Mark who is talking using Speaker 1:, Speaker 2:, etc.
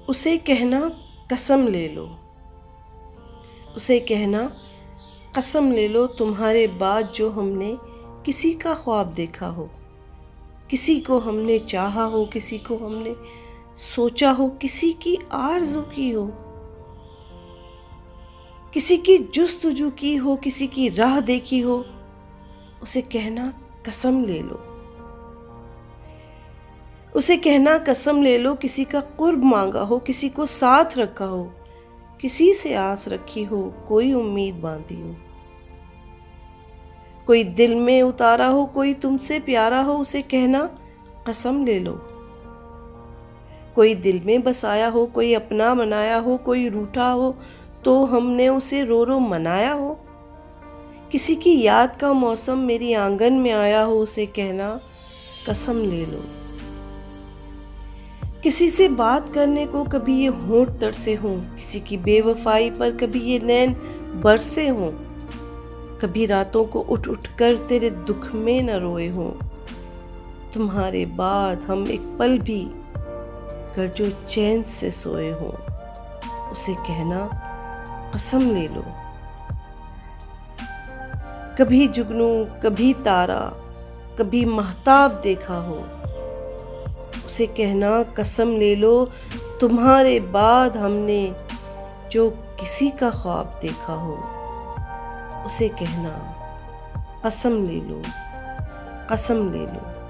Speaker 1: اسے کہنا قسم لے لو، اسے کہنا قسم لے لو تمہارے بعد جو ہم نے کسی کا خواب دیکھا ہو، کسی کو ہم نے چاہا ہو، کسی کو ہم نے سوچا ہو، کسی کی آرزو کی ہو، کسی کی جستجو کی ہو، کسی کی راہ دیکھی ہو، اسے کہنا قسم لے لو، اسے کہنا قسم لے لو کسی کا قرب مانگا ہو، کسی کو ساتھ رکھا ہو، کسی سے آس رکھی ہو، کوئی امید باندھی ہو، کوئی دل میں اتارا ہو، کوئی تم سے پیارا ہو، اسے کہنا قسم لے لو، کوئی دل میں بسایا ہو، کوئی اپنا بنایا ہو، کوئی روٹھا ہو تو ہم نے اسے رو رو منایا ہو، کسی کی یاد کا موسم میری آنگن میں آیا ہو، اسے کہنا قسم لے لو، کسی سے بات کرنے کو کبھی یہ ہونٹ ترسے ہوں، کسی کی بے وفائی پر کبھی یہ نین برسے ہوں، کبھی راتوں کو اٹھ اٹھ کر تیرے دکھ میں نہ روئے ہوں، تمہارے بعد ہم ایک پل بھی گر جو چین سے سوئے ہوں، اسے کہنا قسم لے لو، کبھی جگنو کبھی تارا کبھی مہتاب دیکھا ہو، اسے کہنا قسم لے لو تمہارے بعد ہم نے جو کسی کا خواب دیکھا ہو، اسے کہنا قسم لے لو، قسم لے لو۔